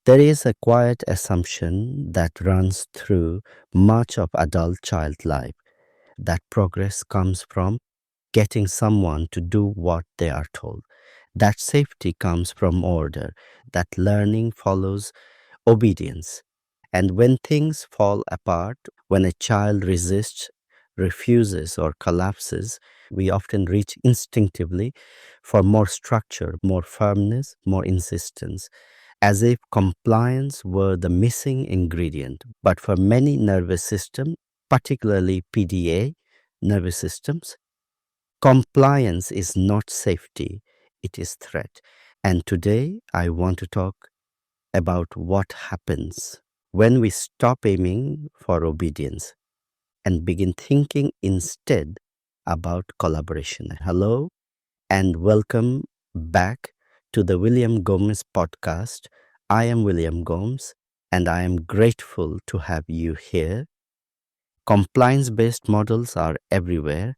There is a quiet assumption that runs through much of adult child life that progress comes from getting someone to do what they are told, that safety comes from order, that learning follows obedience. And when things fall apart, when a child resists, refuses, or collapses, we often reach instinctively for more structure, more firmness, more insistence, as if compliance were the missing ingredient. But for many nervous systems, particularly PDA nervous systems, compliance is not safety, it is threat. And today I want to talk about what happens when we stop aiming for obedience and begin thinking instead about collaboration. Hello and welcome back to the William Gomes Podcast. I am William Gomes and I am grateful to have you here. Compliance-based models are everywhere.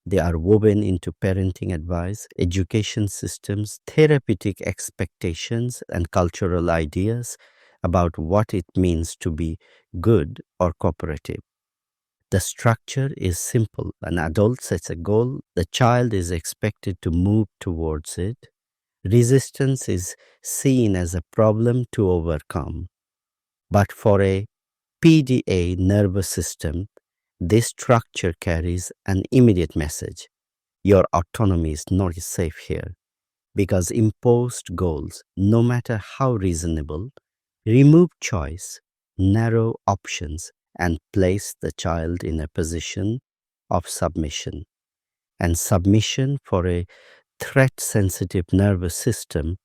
They are woven into parenting advice, education systems, therapeutic expectations, and cultural ideas about what it means to be good or cooperative. The structure is simple. An adult sets a goal. The child is expected to move towards it. Resistance is seen as a problem to overcome. But for a PDA nervous system, this structure carries an immediate message. Your autonomy is not safe here because imposed goals, no matter how reasonable, remove choice, narrow options, and place the child in a position of submission. And submission for a threat-sensitive nervous system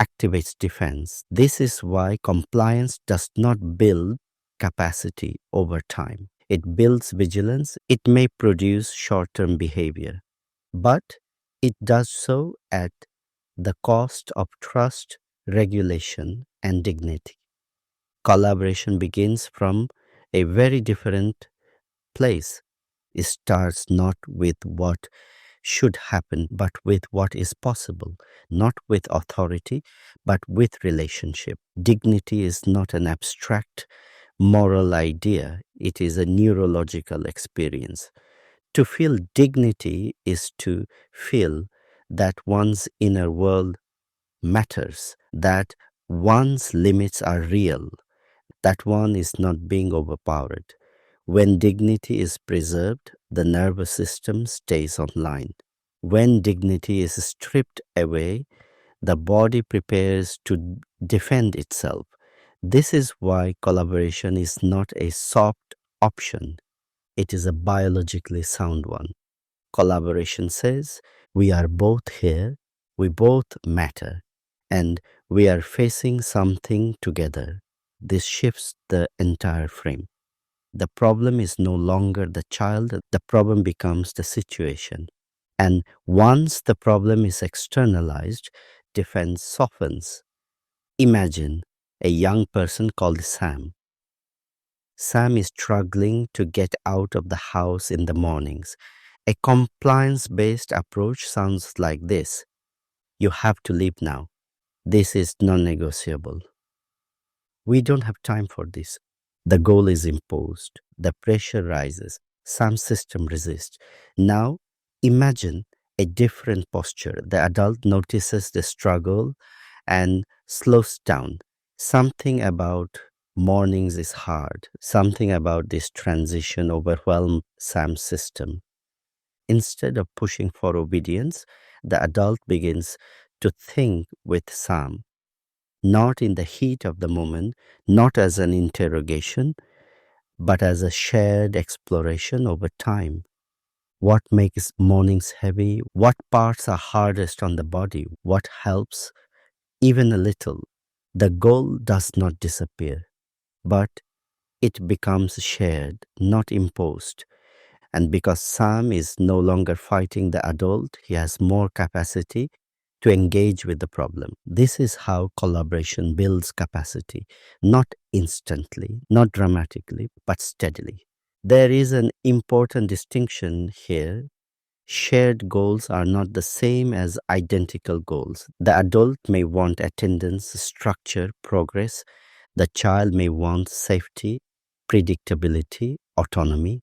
activates defense. This is why compliance does not build capacity over time. It builds vigilance. It may produce short-term behavior, but it does so at the cost of trust, regulation, and dignity. Collaboration begins from a very different place. It starts not with what should happen, but with what is possible, not with authority, but with relationship. Dignity is not an abstract moral idea, it is a neurological experience. To feel dignity is to feel that one's inner world matters, that one's limits are real, that one is not being overpowered. When dignity is preserved, the nervous system stays online. When dignity is stripped away, the body prepares to defend itself. This is why collaboration is not a soft option, it is a biologically sound one. Collaboration says we are both here, we both matter, and we are facing something together. This shifts the entire frame. The problem is no longer the child, the problem becomes the situation. And once the problem is externalized, defense softens. Imagine a young person called Sam. Sam is struggling to get out of the house in the mornings. A compliance-based approach sounds like this. You have to leave now. This is non-negotiable. We don't have time for this. The goal is imposed. The pressure rises. Sam's system resists. Now, imagine a different posture. The adult notices the struggle and slows down. Something about mornings is hard. Something about this transition overwhelms Sam's system. Instead of pushing for obedience, the adult begins to think with Sam, not in the heat of the moment, not as an interrogation, but as a shared exploration over time. What makes mornings heavy? What parts are hardest on the body? What helps even a little? The goal does not disappear, but it becomes shared, not imposed. And because Sam is no longer fighting the adult, he has more capacity to engage with the problem. This is how collaboration builds capacity, not instantly, not dramatically, but steadily. There is an important distinction here. Shared goals are not the same as identical goals. The adult may want attendance, structure, progress. The child may want safety, predictability, autonomy.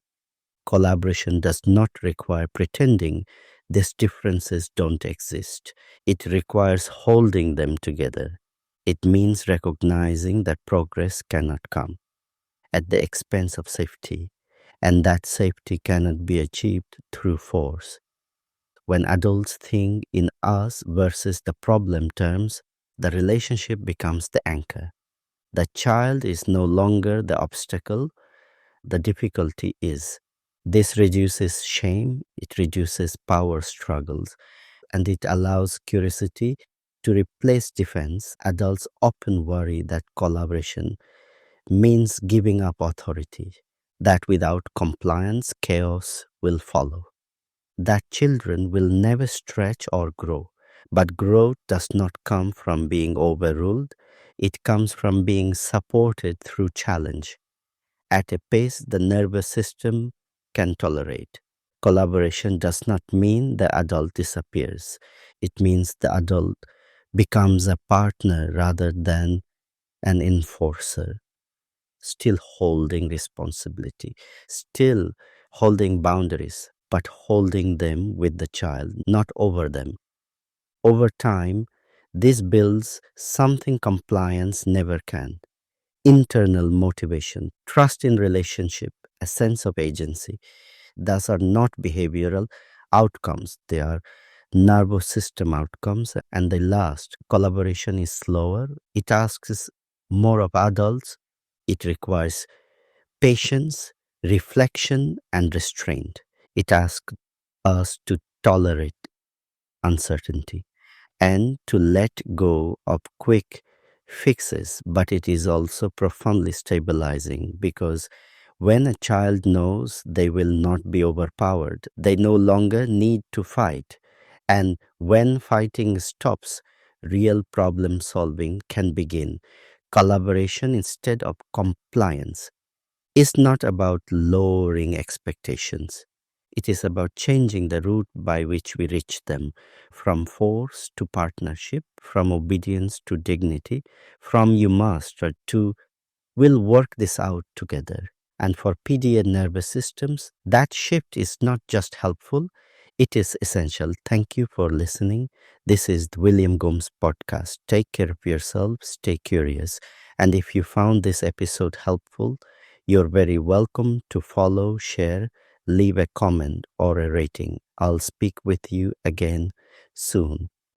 Collaboration does not require pretending these differences don't exist. It requires holding them together. It means recognizing that progress cannot come at the expense of safety, and that safety cannot be achieved through force. When adults think in us versus the problem terms, the relationship becomes the anchor. The child is no longer the obstacle, the difficulty is. This reduces shame, it reduces power struggles, and it allows curiosity to replace defense. Adults often worry that collaboration means giving up authority, that without compliance, chaos will follow, that children will never stretch or grow. But growth does not come from being overruled, it comes from being supported through challenge at a pace the nervous system can tolerate. Collaboration does not mean the adult disappears. It means the adult becomes a partner rather than an enforcer, still holding responsibility, still holding boundaries, but holding them with the child, not over them. Over time, this builds something compliance never can: internal motivation, trust in relationship, a sense of agency. Thus are not behavioral outcomes, they are nervous system outcomes, and they last. Collaboration is slower, it asks more of adults, it requires patience, reflection, and restraint. It asks us to tolerate uncertainty and to let go of quick fixes, but it is also profoundly stabilizing because when a child knows they will not be overpowered, they no longer need to fight. And when fighting stops, real problem solving can begin. Collaboration instead of compliance is not about lowering expectations. It is about changing the route by which we reach them, from force to partnership, from obedience to dignity, from you must to we'll work this out together. And for PDA nervous systems, that shift is not just helpful, it is essential. Thank you for listening. This is the William Gomes Podcast. Take care of yourself, stay curious. And if you found this episode helpful, you're very welcome to follow, share, leave a comment or a rating. I'll speak with you again soon.